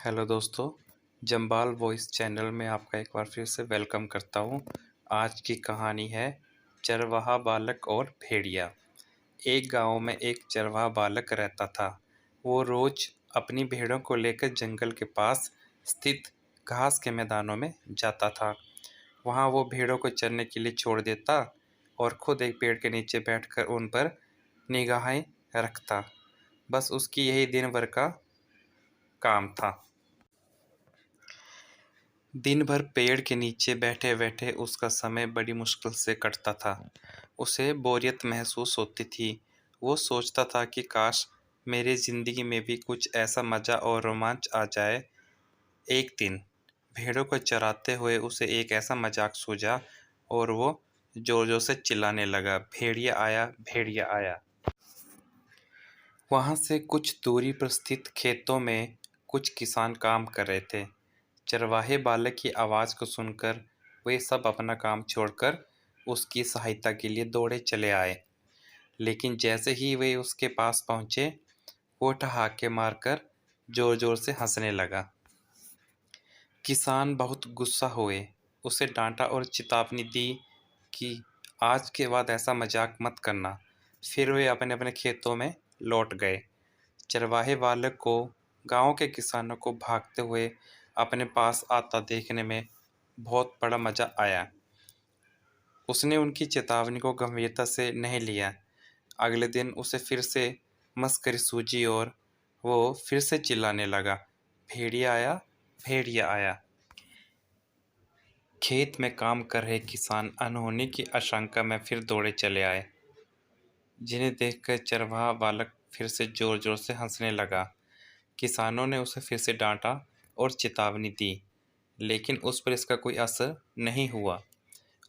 Hello दोस्तों, Jambal voice channel में आपका एक बार फिर से वेलकम करता हूँ। आज की कहानी है चरवाहा बालक और भेड़िया। एक गांव में एक चरवाहा बालक रहता था। वो रोज अपनी भेड़ों को लेकर जंगल के पास स्थित घास के मैदानों में जाता था। वहाँ वो भेड़ों को चरने के लिए छोड़ देता और खुद एक पेड़ के नीचे बैठकर उन पर निगाहें रखता। बस उसकी यही दिन भर का काम था। दिन भर पेड़ के नीचे बैठे-बैठे उसका समय बड़ी मुश्किल से कटता था। उसे बोरियत महसूस होती थी। वो सोचता था कि काश मेरी ज़िंदगी में भी कुछ ऐसा मज़ा और रोमांच आ जाए। एक दिन भेड़ों को चराते हुए उसे एक ऐसा मज़ाक सूझा और वो ज़ोर-ज़ोर से चिल्लाने लगा, "भेड़िया आया, भेड़िया आया।" वहाँ से कुछ दूरी पर स्थित खेतों में कुछ किसान काम कर रहे थे। चरवाहे बालक की आवाज़ को सुनकर वे सब अपना काम छोड़कर उसकी सहायता के लिए दौड़े चले आए। लेकिन जैसे ही वे उसके पास पहुँचे, वो ठहाके मारकर ज़ोर-ज़ोर से हँसने लगा। किसान बहुत गुस्सा हुए, उसे डाँटा और चेतावनी दी कि आज के बाद ऐसा मज़ाक मत करना। फिर वे अपने-अपने खेतों में लौट गए। चरवाहे बालक को गाँव के किसानों को भागते हुए अपने पास आता देखने में बहुत बड़ा मज़ा आया। उसने उनकी चेतावनी को गंभीरता से नहीं लिया। अगले दिन उसे फिर से मस्करी सूझी और वो फिर से चिल्लाने लगा, "भेड़िया आया, भेड़िया आया।" खेत में काम कर रहे किसान अनहोनी की आशंका में फिर दौड़े चले आए, जिन्हें देखकर चरवाहा बालक फिर से जोर-जोर से हंसने लगा। किसानों ने उसे फिर से डांटा और चेतावनी दी, लेकिन उस पर इसका कोई असर नहीं हुआ।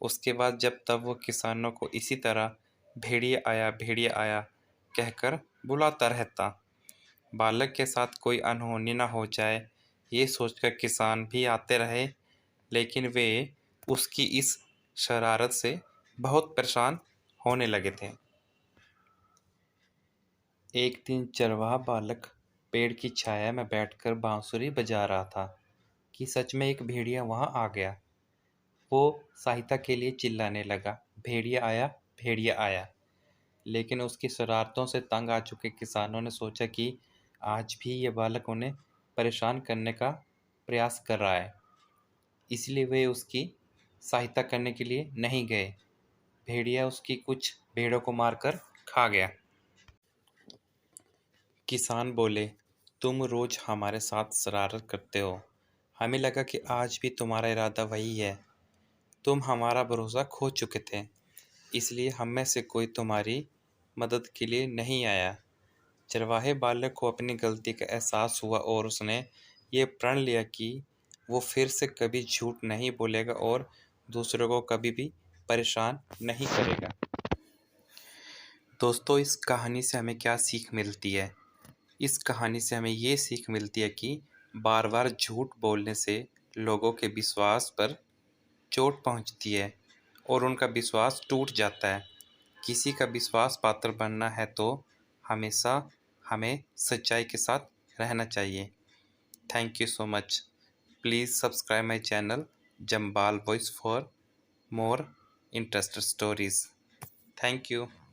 उसके बाद जब तब वो किसानों को इसी तरह भेड़िया आया कहकर बुलाता रहता। बालक के साथ कोई अनहोनी न हो जाए, ये सोचकर किसान भी आते रहे, लेकिन वे उसकी इस शरारत से बहुत परेशान होने लगे थे। एक दिन चरवाहा बालक पेड़ की छाया में बैठकर बांसुरी बजा रहा था कि सच में एक भेड़िया वहां आ गया। वो सहायता के लिए चिल्लाने लगा, "भेड़िया आया, भेड़िया आया।" लेकिन उसकी शरारतों से तंग आ चुके किसानों ने सोचा कि आज भी ये बालक उन्हें परेशान करने का प्रयास कर रहा है, इसलिए वे उसकी सहायता करने के लिए नहीं गए। भेड़िया उसकी कुछ भेड़ों को मारकर खा गया। किसान बोले, "तुम रोज हमारे साथ शरारत करते हो। हमें लगा कि आज भी तुम्हारा इरादा वही है। तुम हमारा भरोसा खो चुके थे, इसलिए हम में से कोई तुम्हारी मदद के लिए नहीं आया।" चरवाहे बालक को अपनी गलती का एहसास हुआ और उसने ये प्रण लिया कि वो फिर से कभी झूठ नहीं बोलेगा और दूसरों को कभी भी परेशान नहीं करेगा। दोस्तों, इस कहानी से हमें क्या सीख मिलती है? इस कहानी से हमें ये सीख मिलती है कि बार-बार झूठ बोलने से लोगों के विश्वास पर चोट पहुंचती है और उनका विश्वास टूट जाता है। किसी का विश्वास पात्र बनना है तो हमेशा हमें सच्चाई के साथ रहना चाहिए। Thank you so much. Please subscribe my channel Jambal voice for more interesting stories. Thank you.